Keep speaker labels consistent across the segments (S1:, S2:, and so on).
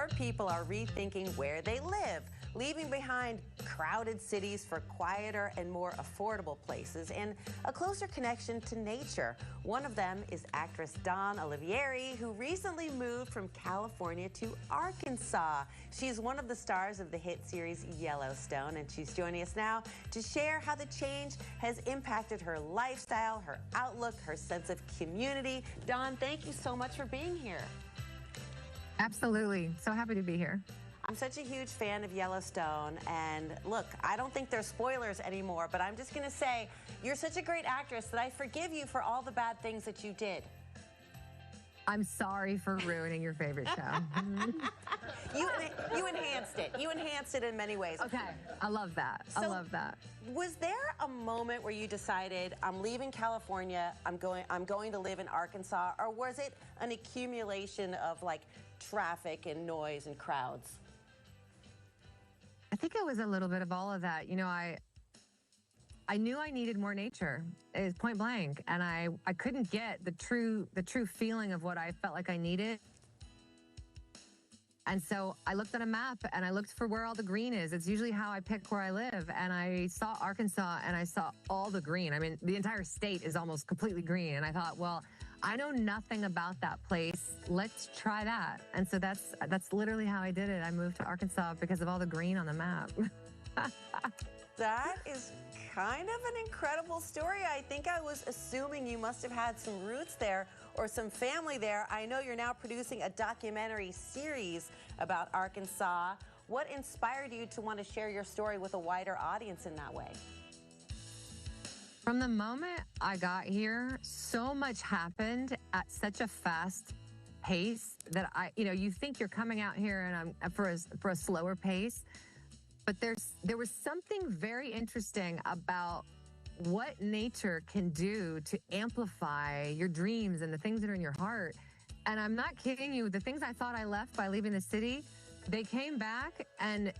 S1: more people are rethinking where they live, leaving behind crowded cities for quieter and more affordable places and a closer connection to nature. One of them is actress Dawn Olivieri, who recently moved from California to Arkansas. She's one of the stars of the hit series Yellowstone, and she's joining us now to share how the change has impacted her lifestyle, her outlook, her sense of community. Dawn, thank you so much for being here.
S2: Absolutely. So happy to be here.
S1: I'm such a huge fan of Yellowstone, and look, I don't think there's spoilers anymore, but I'm just going to say you're such a great actress that I forgive you for all the bad things that you did.
S2: I'm sorry for ruining your favorite show.
S1: You enhanced it. You enhanced it in many ways.
S2: Okay, I love that. I love that.
S1: Was there a moment where you decided, I'm leaving California, I'm going to live in Arkansas, or was it an accumulation of like traffic and noise and crowds?
S2: I think it was a little bit of all of that. You know, I knew I needed more nature. It was point blank, and I couldn't get the true feeling of what I felt like I needed. And so I looked at a map and I looked for where all the green is. It's usually how I pick where I live. And I saw Arkansas and I saw all the green. I mean, the entire state is almost completely green. And I thought, well, I know nothing about that place. Let's try that. And so that's literally how I did it. I moved to Arkansas because of all the green on the map.
S1: That is kind of an incredible story. I think I was assuming you must have had some roots there or some family there. I know you're now producing a documentary series about Arkansas. What inspired you to want to share your story with a wider audience in that way?
S2: From the moment I got here, so much happened at such a fast pace that you think you're coming out here and I'm for a slower pace. But there was something very interesting about what nature can do to amplify your dreams and the things that are in your heart. And I'm not kidding you, the things I thought I left by leaving the city, they came back and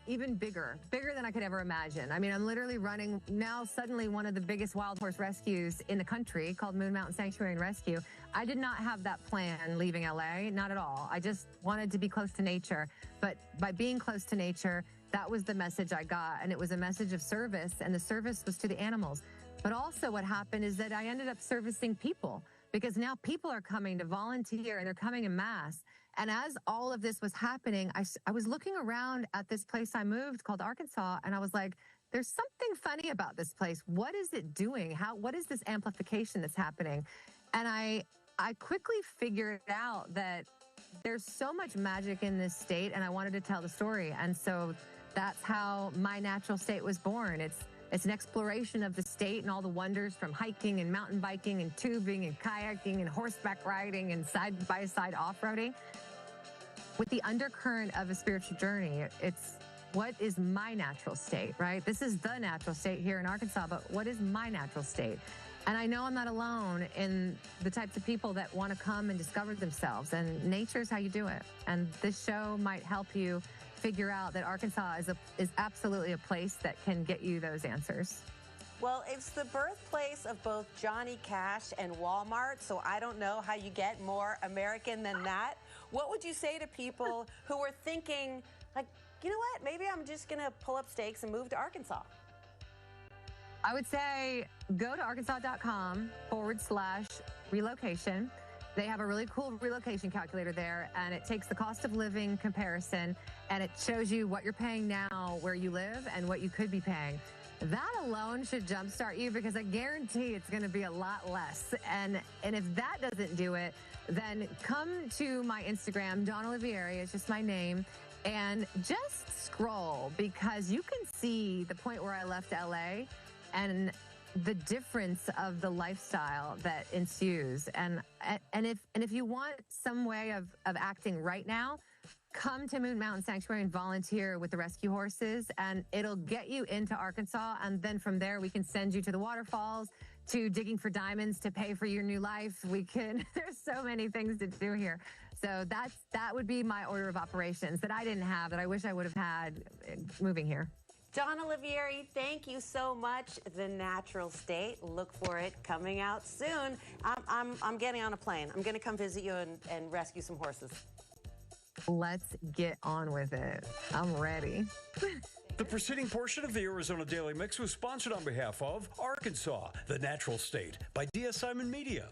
S2: even bigger than I could ever imagine. I mean, I'm literally running now suddenly one of the biggest wild horse rescues in the country called Moon Mountain Sanctuary and Rescue. I did not have that plan leaving LA, not at all. I just wanted to be close to nature. But by being close to nature, that was the message I got. And it was a message of service, and the service was to the animals. But also what happened is that I ended up servicing people, because now people are coming to volunteer and they're coming in mass. And as all of this was happening, I was looking around at this place I moved called Arkansas, and I was like, there's something funny about this place. What is it doing? What is this amplification that's happening? And I quickly figured out that there's so much magic in this state, and I wanted to tell the story. And so that's how My Natural State was born. It's an exploration of the state and all the wonders, from hiking and mountain biking and tubing and kayaking and horseback riding and side-by-side off-roading, with the undercurrent of a spiritual journey. It's what is my natural state, right? This is the natural state here in Arkansas, but what is my natural state? And I know I'm not alone in the types of people that want to come and discover themselves, and nature is how you do it. And this show might help you figure out that Arkansas is absolutely a place that can get you those answers.
S1: Well, it's the birthplace of both Johnny Cash and Walmart, so I don't know how you get more American than that. What would you say to people who are thinking, like, you know what, maybe I'm just going to pull up stakes and move to Arkansas?
S2: I would say go to arkansas.com/relocation. They have a really cool relocation calculator there, and it takes the cost of living comparison, and it shows you what you're paying now where you live and what you could be paying. That alone should jumpstart you, because I guarantee it's going to be a lot less. And if that doesn't do it, then come to my Instagram, Dawn Olivieri, it's just my name, and just scroll, because you can see the point where I left LA and the difference of the lifestyle that ensues. And if you want some way of acting right now, come to Moon Mountain Sanctuary and volunteer with the rescue horses, and it'll get you into Arkansas. And then from there, we can send you to the waterfalls, to digging for diamonds to pay for your new life. There's so many things to do here. So that would be my order of operations that I didn't have, that I wish I would have had moving here.
S1: Dawn Olivieri, thank you so much. The Natural State. Look for it coming out soon. I'm getting on a plane. I'm going to come visit you and rescue some horses.
S2: Let's get on with it. I'm ready.
S3: The preceding portion of the Arizona Daily Mix was sponsored on behalf of Arkansas, the Natural State, by D.S. Simon Media.